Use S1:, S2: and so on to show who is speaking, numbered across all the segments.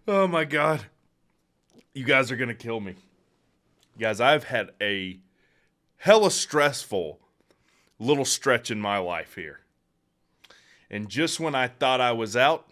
S1: Oh my God. You guys are going to kill me. Guys, I've had a hella stressful little stretch in my life here. And just when I thought I was out,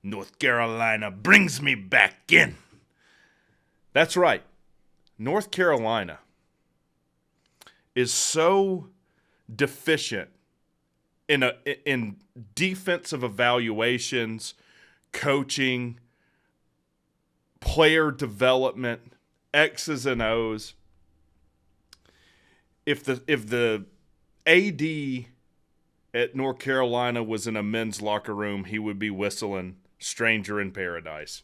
S1: North Carolina brings me back in. That's right. North Carolina is so deficient in defensive evaluations, coaching, player development, X's and O's. If the AD at North Carolina was in a men's locker room, he would be whistling "Stranger in Paradise."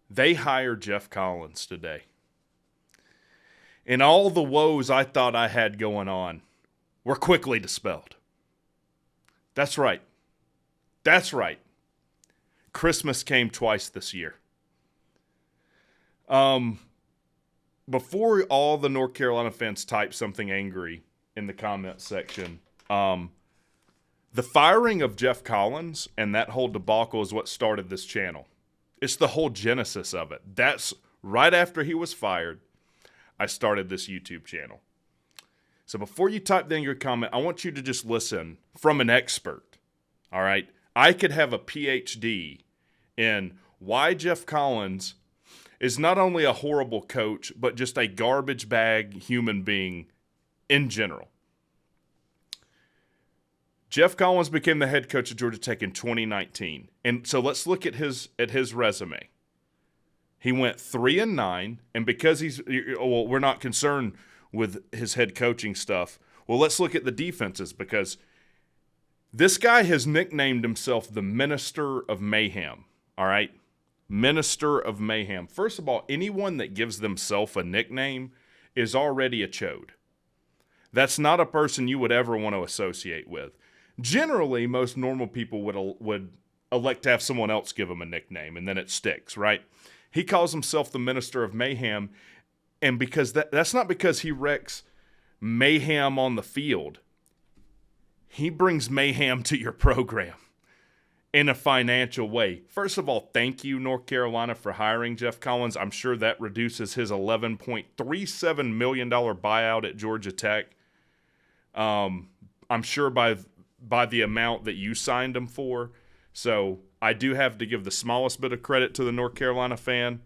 S1: They hired Geoff Collins today. And all the woes I thought I had going on were quickly dispelled. That's right. That's right. Christmas came twice this year. Before all the North Carolina fans type something angry in the comment section, the firing of Geoff Collins and that whole debacle is what started this channel. It's the whole genesis of it. That's right after he was fired, I started this YouTube channel. So before you type in your comment, I want you to just listen from an expert. All right? I could have a PhD in why Geoff Collins is not only a horrible coach, but just a garbage bag human being in general. Geoff Collins became the head coach of Georgia Tech in 2019. And so let's look at his resume. He went 3-9, and because we're not concerned with his head coaching stuff. Well, let's look at the defenses, because this guy has nicknamed himself the Minister of Mayhem. All right? Minister of Mayhem. First of all, anyone that gives themselves a nickname is already a chode. That's not a person you would ever want to associate with. Generally, most normal people would elect to have someone else give them a nickname, and then it sticks, right? He calls himself the Minister of Mayhem, and because that's not because he wrecks mayhem on the field. He brings mayhem to your program in a financial way. First of all, thank you, North Carolina, for hiring Geoff Collins. I'm sure that reduces his $11.37 million buyout at Georgia Tech. I'm sure by the amount that you signed him for. So I do have to give the smallest bit of credit to the North Carolina fan.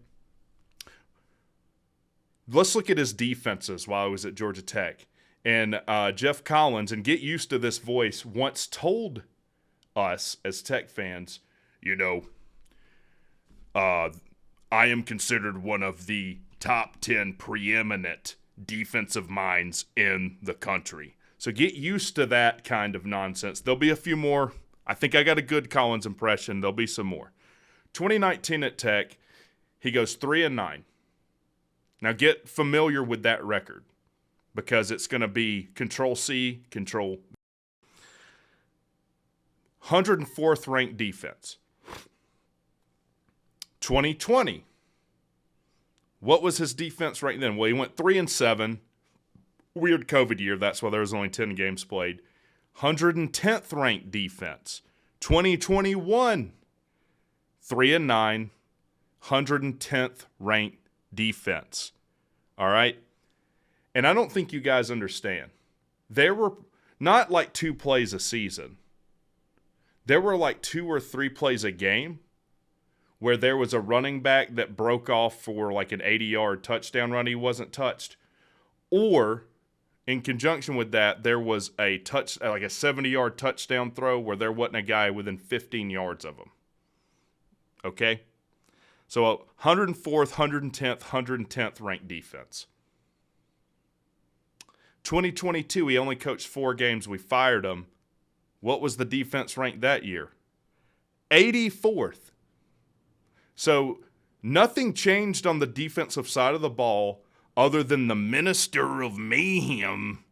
S1: Let's look at his defenses while he was at Georgia Tech. And Geoff Collins, and get used to this voice, once told us as Tech fans, I am considered one of the top 10 preeminent defensive minds in the country. So get used to that kind of nonsense. There'll be a few more. I think I got a good Collins impression. There'll be some more. 2019 at Tech, he goes 3-9. Now get familiar with that record, because it's going to be Control-C, Control. 104th ranked defense. 2020. What was his defense right then? Well, he went 3-7. Weird COVID year. That's why there was only 10 games played. 110th ranked defense. 2021. 3-9. 110th ranked defense. All right? And I don't think you guys understand. There were not like 2 plays a season. There were like 2 or 3 plays a game where there was a running back that broke off for like an 80-yard touchdown run. He wasn't touched. Or in conjunction with that, there was a 70-yard touchdown throw where there wasn't a guy within 15 yards of him. Okay? So 104th, 110th, 110th ranked defense. 2022, he only coached 4 games. We fired him. What was the defense ranked that year? 84th. So nothing changed on the defensive side of the ball other than the Minister of Mayhem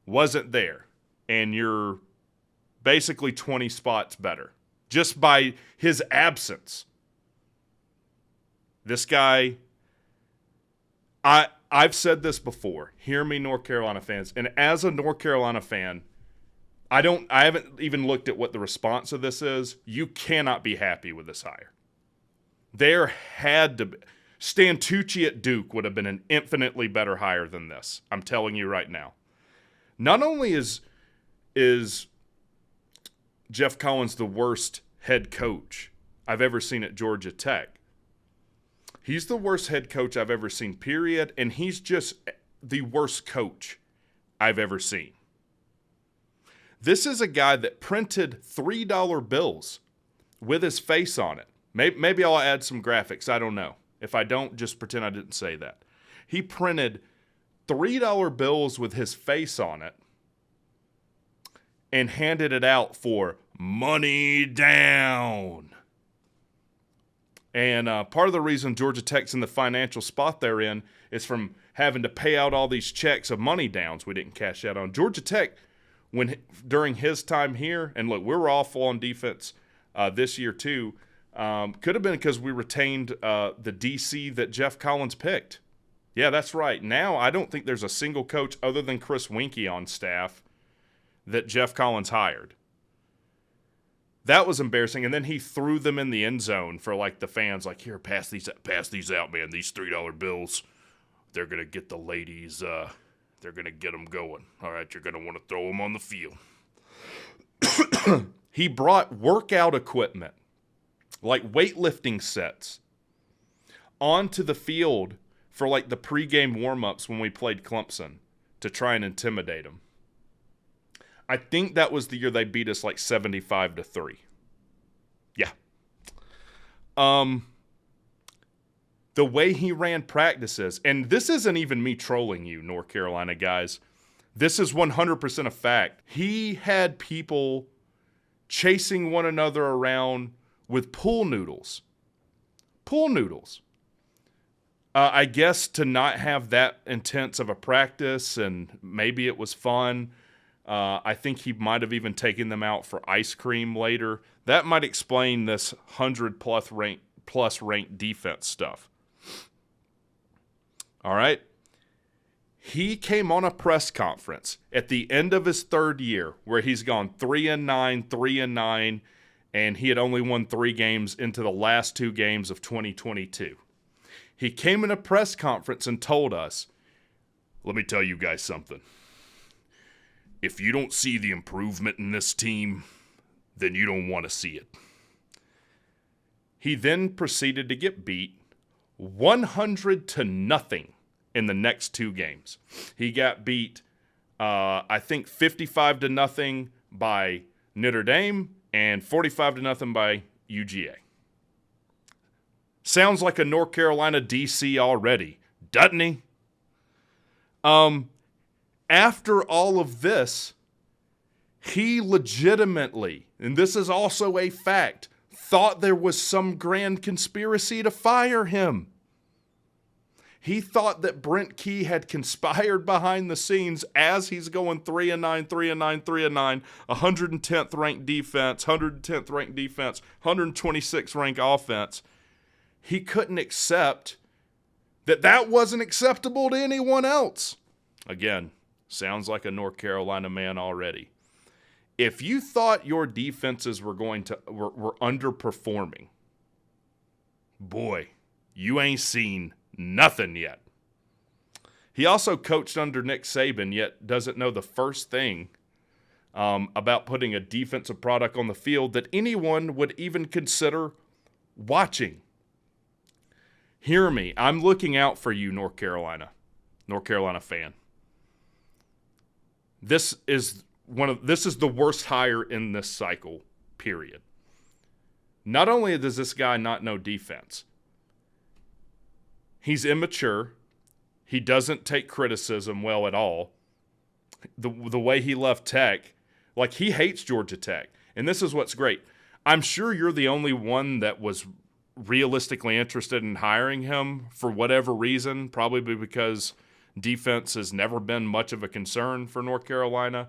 S1: wasn't there. And you're basically 20 spots better just by his absence. This guy, I've said this before. Hear me, North Carolina fans. And as a North Carolina fan, I haven't even looked at what the response of this is. You cannot be happy with this hire. There had to be. Stan Tucci at Duke would have been an infinitely better hire than this. I'm telling you right now. Not only is Geoff Collins the worst head coach I've ever seen at Georgia Tech, he's the worst head coach I've ever seen, period, and he's just the worst coach I've ever seen. This is a guy that printed $3 bills with his face on it. Maybe I'll add some graphics. I don't know. If I don't, just pretend I didn't say that. He printed $3 bills with his face on it and handed it out for money down. And part of the reason Georgia Tech's in the financial spot they're in is from having to pay out all these checks of money downs we didn't cash out on. Georgia Tech, during his time here, and look, we were awful on defense this year too. Could have been because we retained the DC that Geoff Collins picked. Yeah, that's right. Now I don't think there's a single coach other than Chris Winkie on staff that Geoff Collins hired. That was embarrassing. And then he threw them in the end zone for like the fans, like, here, pass these out, man. These $3 bills, they're gonna get the ladies. They're gonna get them going. All right, you're gonna want to throw them on the field. He brought workout equipment, like weightlifting sets, onto the field for like the pregame warm-ups when we played Clemson to try and intimidate them. I think that was the year they beat us like 75-3. Yeah. The way he ran practices, and this isn't even me trolling you, North Carolina guys. This is 100% a fact. He had people chasing one another around with pool noodles. Pool noodles. I guess to not have that intense of a practice, and maybe it was fun. I think he might have even taken them out for ice cream later. That might explain this 100+ ranked defense stuff. All right. He came on a press conference at the end of his third year where he's gone 3-9, 3-9, and he had only won 3 games into the last 2 games of 2022. He came in a press conference and told us, let me tell you guys something. If you don't see the improvement in this team, then you don't want to see it. He then proceeded to get beat 100-0 in the next 2 games. He got beat, I think 55-0 by Notre Dame and 45-0 by UGA. Sounds like a North Carolina DC already, doesn't he? After all of this, he legitimately, and this is also a fact, thought there was some grand conspiracy to fire him. He thought that Brent Key had conspired behind the scenes as he's going 3-9, 3-9, 3-9, 110th ranked defense, 110th ranked defense, 126th ranked offense. He couldn't accept that wasn't acceptable to anyone else. Again, sounds like a North Carolina man already. If you thought your defenses were were underperforming, boy, you ain't seen nothing yet. He also coached under Nick Saban, yet doesn't know the first thing about putting a defensive product on the field that anyone would even consider watching. Hear me. I'm looking out for you, North Carolina fan. This is the worst hire in this cycle, period. Not only does this guy not know defense, he's immature. He doesn't take criticism well at all. The way he left Tech, like he hates Georgia Tech. And this is what's great. I'm sure you're the only one that was realistically interested in hiring him for whatever reason, probably because defense has never been much of a concern for North Carolina.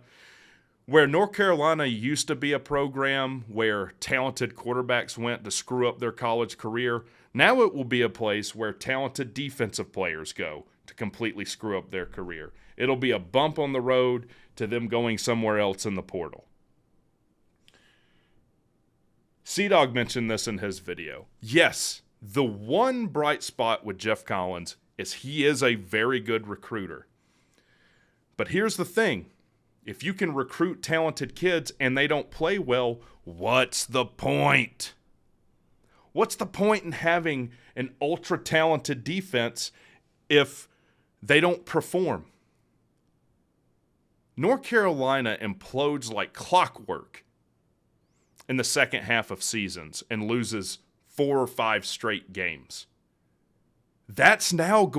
S1: Where North Carolina used to be a program where talented quarterbacks went to screw up their college career, now it will be a place where talented defensive players go to completely screw up their career. It'll be a bump on the road to them going somewhere else in the portal. C-Dog mentioned this in his video. Yes, The one bright spot with Geoff Collins is he is a very good recruiter. But here's the thing. If you can recruit talented kids and they don't play well, what's the point? What's the point in having an ultra-talented defense if they don't perform? North Carolina implodes like clockwork in the second half of seasons and loses 4 or 5 straight games. That's now,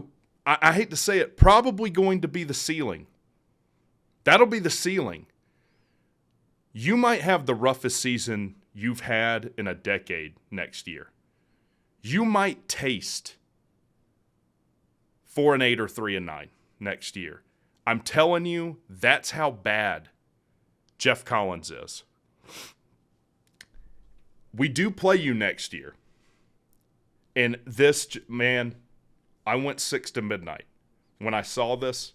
S1: I hate to say it, probably going to be the ceiling. That'll be the ceiling. You might have the roughest season you've had in a decade next year. You might taste 4-8 or 3-9 next year. I'm telling you, that's how bad Geoff Collins is. We do play you next year. And this, man, I went 6 to midnight when I saw this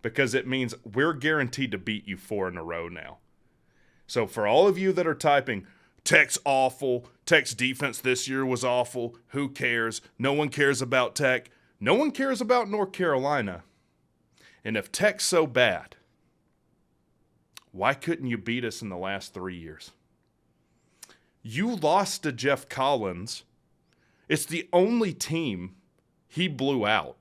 S1: because it means we're guaranteed to beat you 4 in a row now. So for all of you that are typing, Tech's awful, Tech's defense this year was awful, who cares? No one cares about Tech. No one cares about North Carolina. And if Tech's so bad, why couldn't you beat us in the last 3 years? You lost to Geoff Collins. It's the only team he blew out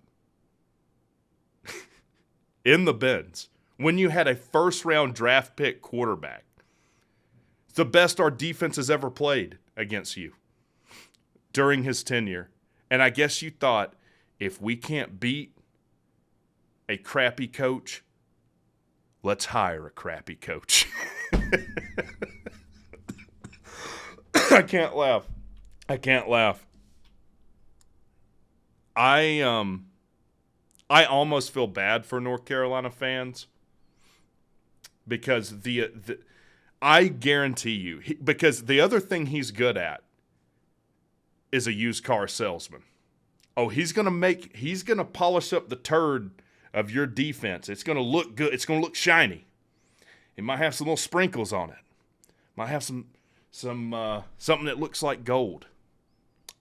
S1: in the bins when you had a first-round draft pick quarterback. It's the best our defense has ever played against you during his tenure. And I guess you thought, if we can't beat a crappy coach, let's hire a crappy coach. I can't laugh. I almost feel bad for North Carolina fans because I guarantee you, because the other thing he's good at is a used car salesman. Oh, he's going to polish up the turd of your defense. It's going to look good. It's going to look shiny. It might have some little sprinkles on it. Might have some something that looks like gold.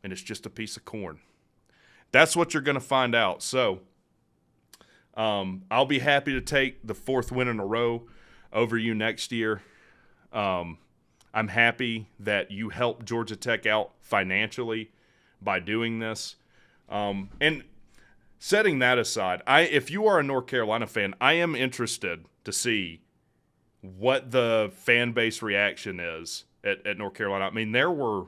S1: And it's just a piece of corn. That's what you're going to find out. So I'll be happy to take the 4th win in a row over you next year. I'm happy that you helped Georgia Tech out financially by doing this. And setting that aside, if you are a North Carolina fan, I am interested to see what the fan base reaction is at North Carolina. I mean, there were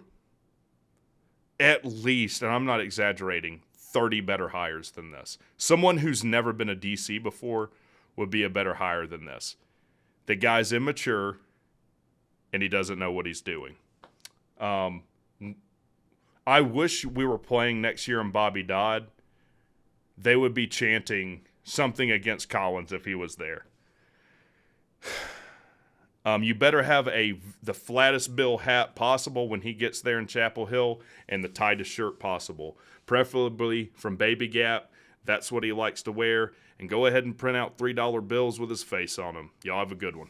S1: at least, and I'm not exaggerating, 30 better hires than this. Someone who's never been a DC before would be a better hire than this. The guy's immature, and he doesn't know what he's doing. I wish we were playing next year in Bobby Dodd. They would be chanting something against Collins if he was there. You better have the flattest bill hat possible when he gets there in Chapel Hill and the tightest shirt possible, preferably from Baby Gap. That's what he likes to wear. And go ahead and print out $3 bills with his face on them. Y'all have a good one.